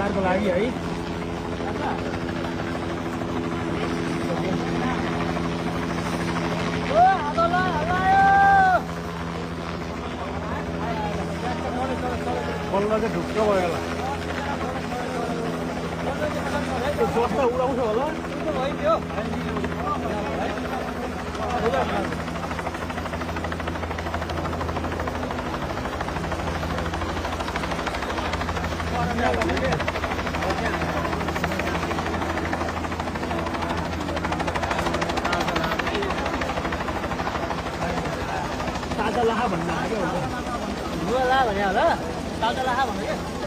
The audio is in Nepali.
उपचारको लागि है बल्ल चाहिँ ढुक्क भयो होला जस्तो उडाउँछ होला भइदियो ताजा लाहा भन्नु लाग्यो लाहा भने होला ताजा लाहा भन्नु के